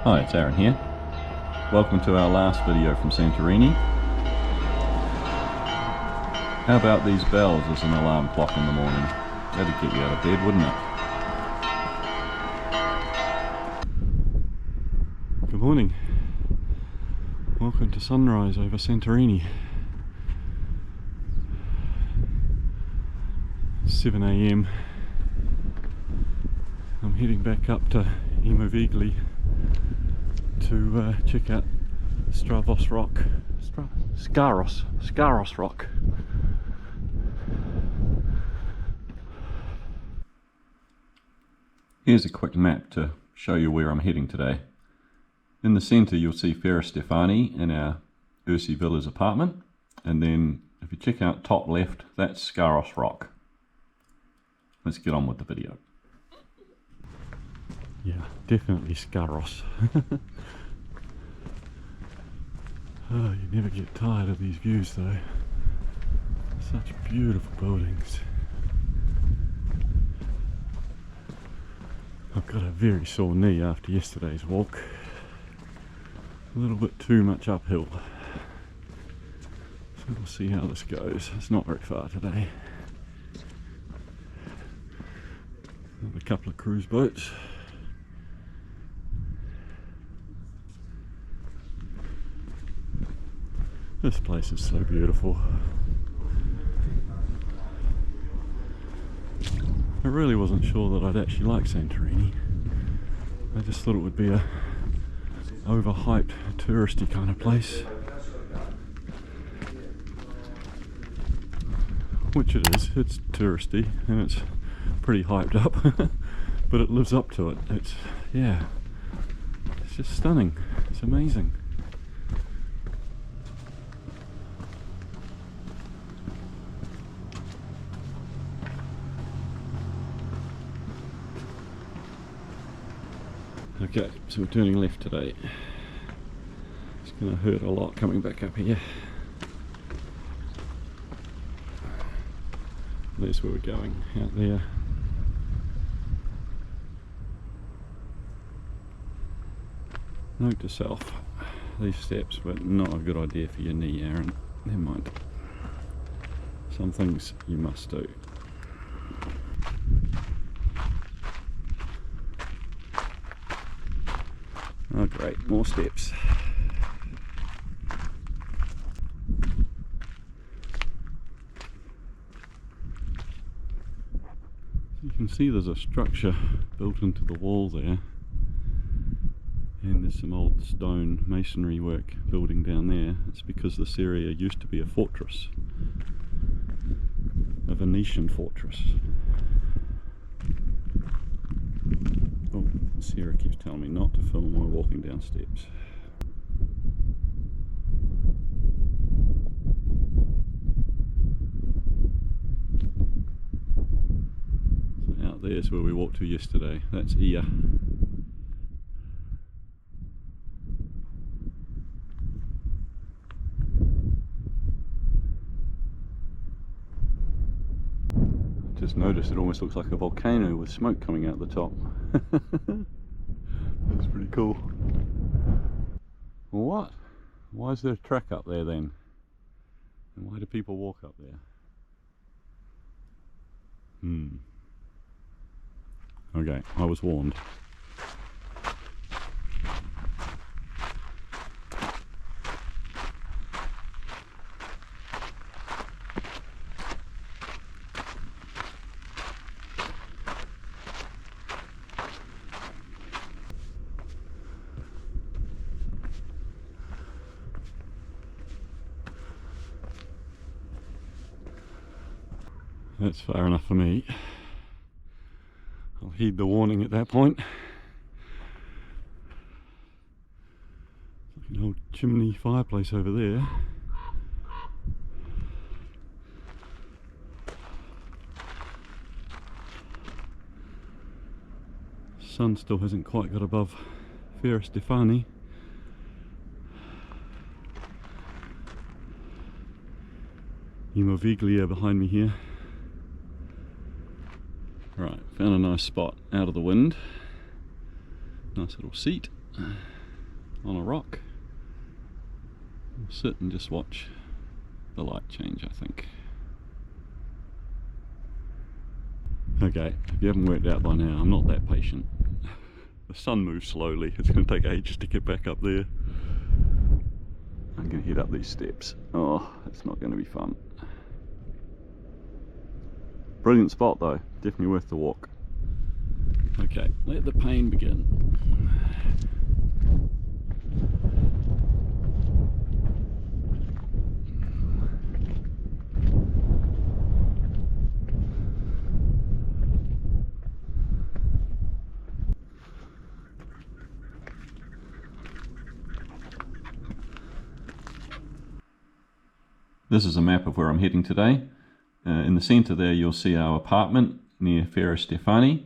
Hi, it's Aaron here. Welcome to our last video from Santorini. How about these bells as an alarm clock in the morning? That'd get you out of bed, wouldn't it? Good morning. Welcome to sunrise over Santorini. 7 AM. I'm heading back up to Imerovigli to check out Skaros Rock. Skaros Rock. Here's a quick map to show you where I'm heading today. In the centre you'll see Firostefani in our Ursi Villa's apartment, and then if you check out top left, that's Skaros Rock. Let's get on with the video. Yeah, definitely Skaros. Oh, you never get tired of these views though. Such beautiful buildings. I've got a very sore knee after yesterday's walk. A little bit too much uphill. So we'll see how this goes. It's not very far today. Another couple of cruise boats. This place is so beautiful. I really wasn't sure that I'd actually like Santorini. I just thought it would be a overhyped, touristy kind of place. Which it is. It's touristy and it's pretty hyped up, but it lives up to it. It's just stunning. It's amazing. Okay, so we're turning left today. It's going to hurt a lot coming back up here. There's where we're going, out there. Note to self, these steps were not a good idea for your knee, Aaron. Never mind. Some things you must do. Oh great, more steps. You can see there's a structure built into the wall there, and there's some old stone masonry work building down there. It's because this area used to be a fortress, a Venetian fortress. Oh, Sarah keeps telling me not to film while walking down steps. So out there's where we walked to yesterday. That's Ia. Just noticed it almost looks like a volcano with smoke coming out the top. That's pretty cool. What? Why is there a track up there then? And why do people walk up there? Okay, I was warned. That's far enough for me. I'll heed the warning at that point. Like an old chimney fireplace over there. Sun still hasn't quite got above Firostefani. Imerovigli behind me here. Right, found a nice spot out of the wind. Nice little seat. on a rock. We'll sit and just watch the light change, I think. Okay, if you haven't worked out by now, I'm not that patient. The sun moves slowly, it's going to take ages to get back up there. I'm going to head up these steps. Oh, it's not going to be fun. Brilliant spot though, definitely worth the walk. Okay, let the pain begin. This is a map of where I'm heading today. In the centre there you'll see our apartment near Firostefani,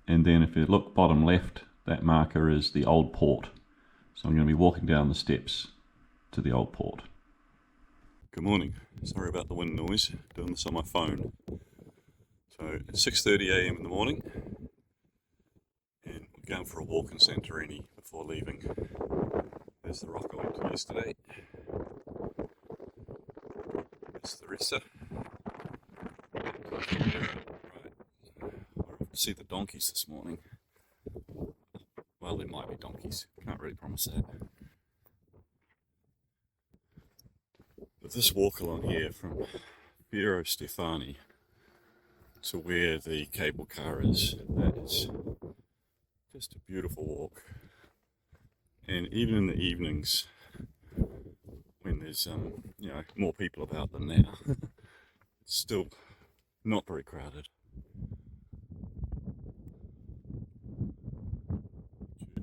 and then if you look bottom left, that marker is the Old Port. So I'm going to be walking down the steps to the Old Port. Good morning. Sorry about the wind noise, doing this on my phone. So it's 6:30 AM in the morning and we're going for a walk in Santorini before leaving. There's the rock I went to yesterday. That's the Ressa. Right. I'll have to see the donkeys this morning. Well, there might be donkeys, can't really promise that. But this walk along here from Firostefani to where the cable car is, that's just a beautiful walk. And even in the evenings, when there's more people about than now, it's still not very crowded.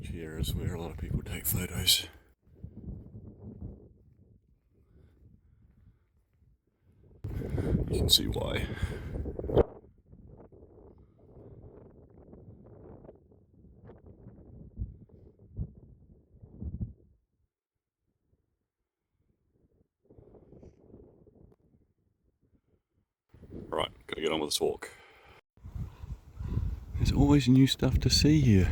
Church here is where a lot of people take photos. You can see why. Right, gotta get on with this walk. There's always new stuff to see here.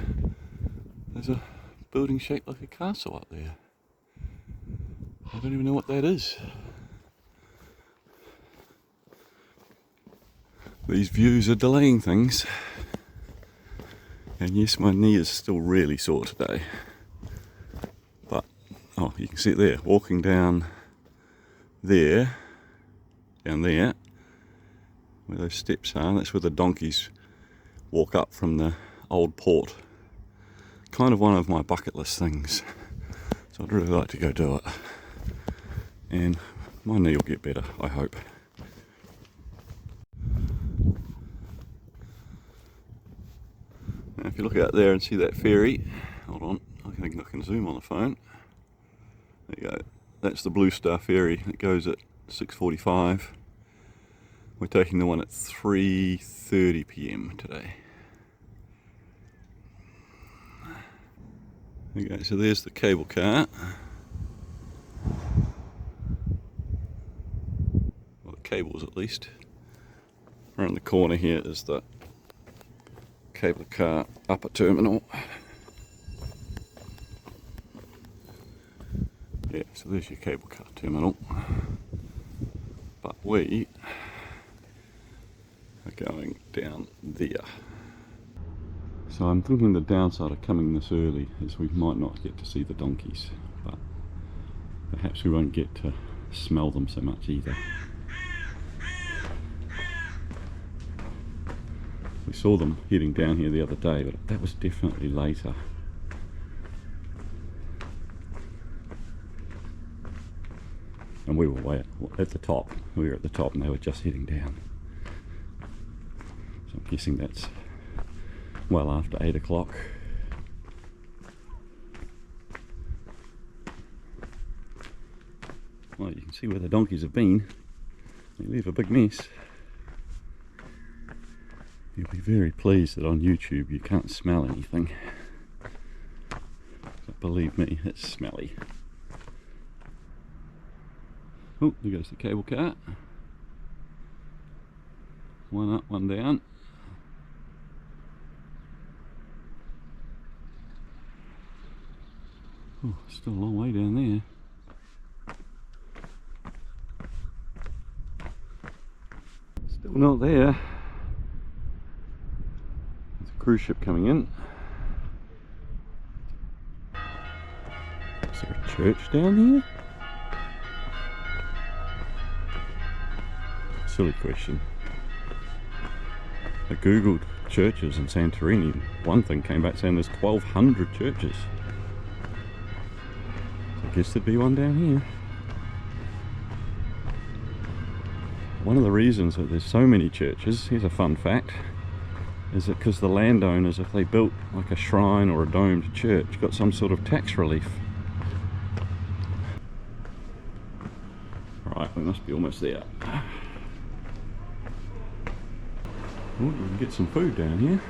There's a building shaped like a castle up there. I don't even know what that is. These views are delaying things. And yes, my knee is still really sore today. But, oh, you can see it there, walking down there, where those steps are. That's where the donkeys walk up from the Old Port. Kind of one of my bucket list things. So I'd really like to go do it. And my knee will get better, I hope. Now if you look out there and see that ferry, hold on, I think I can zoom on the phone. There you go. That's the Blue Star ferry. It goes at 6:45. We're taking the one at 3:30 PM today. Okay, so there's the cable car. Well, the cables at least. Around the corner here is the cable car upper terminal. Yeah, so there's your cable car terminal. But we are going down there. So I'm thinking the downside of coming this early is we might not get to see the donkeys, but perhaps we won't get to smell them so much either. We saw them heading down here the other day, but that was definitely later. And we were way at the top. We were at the top and they were just heading down. So I'm guessing that's well after 8 o'clock. Well, you can see where the donkeys have been. They leave a big mess. You'll be very pleased that on YouTube you can't smell anything. But believe me, it's smelly. Oh, there goes the cable car. One up, one down. Oh, still a long way down there. Still not there. There's a cruise ship coming in. Is there a church down here? Silly question. I googled churches in Santorini and one thing came back saying there's 1,200 churches. So I guess there'd be one down here. One of the reasons that there's so many churches, here's a fun fact, is that because the landowners, if they built like a shrine or a domed church, got some sort of tax relief. Right, we must be almost there. Oh, we can get some food down here.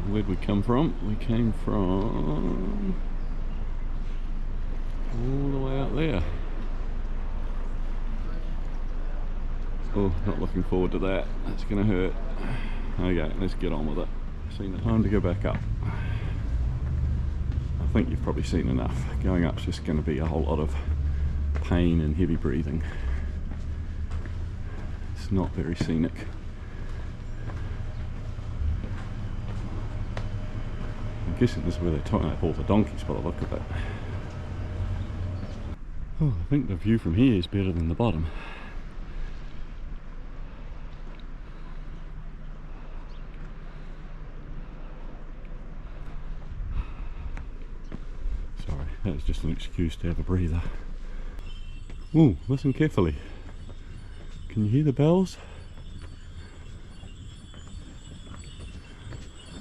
Where'd we come from? We came from all the way out there. Oh, not looking forward to that. That's gonna hurt. Okay, let's get on with it. Seen the time to go back up. I think you've probably seen enough. Going up's just gonna be a whole lot of pain and heavy breathing. It's not very scenic. I'm guessing this is where they're tying up all the donkeys by the look of it. Oh, I think the view from here is better than the bottom. Sorry, that was just an excuse to have a breather. Oh, listen carefully. Can you hear the bells?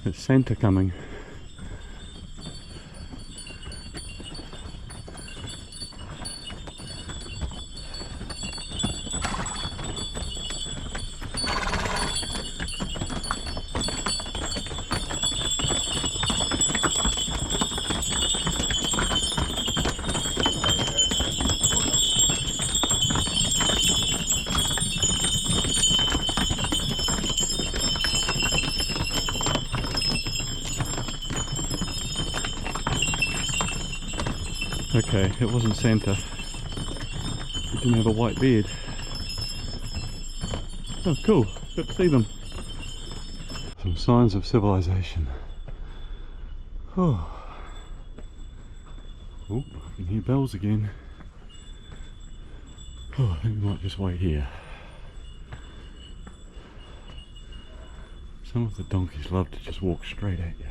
It's Santa coming. Okay, it wasn't Santa. He didn't have a white beard. Oh, cool. Good to see them. Some signs of civilization. Oh, I can hear bells again. Oh, I think we might just wait here. Some of the donkeys love to just walk straight at you.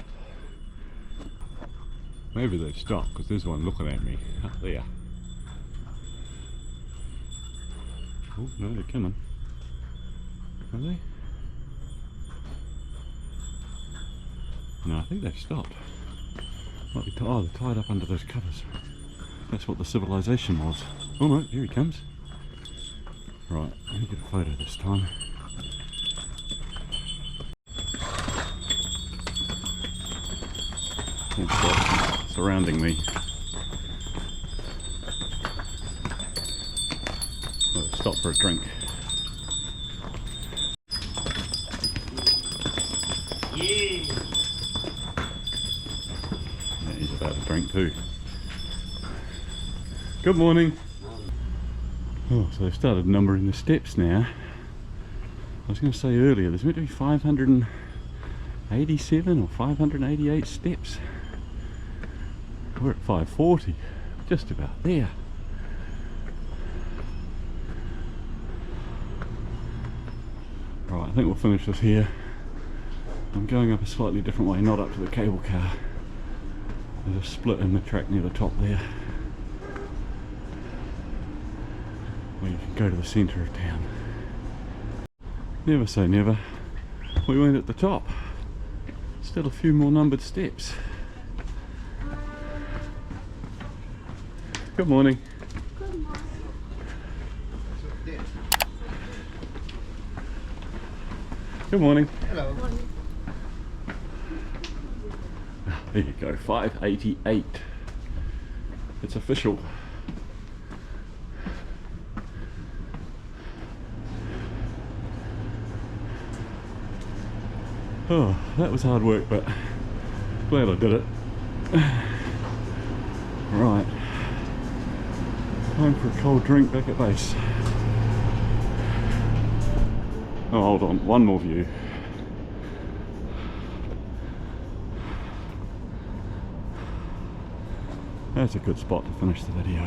Maybe they've stopped because there's one looking at me up there. Oh no, they're coming. Are they? No, I think they've stopped. Might be they're tied up under those covers. That's what the civilization was. Oh no, here he comes. Right, let me get a photo this time. Surrounding me. I'll stop for a drink. Yeah, he's about to drink too. Good morning. Oh, so they've started numbering the steps now. I was going to say earlier, there's meant to be 587 or 588 steps. We're at 540, just about there. Right, I think we'll finish this here. I'm going up a slightly different way, not up to the cable car. There's a split in the track near the top there, where you can go to the centre of town. Never say never. we weren't at the top. Still a few more numbered steps. Good morning. Good morning. Good morning. Hello. Morning. There you go, 588. It's official. Oh, that was hard work, but glad I did it. Right. Time for a cold drink back at base. Oh, hold on, one more view. That's a good spot to finish the video.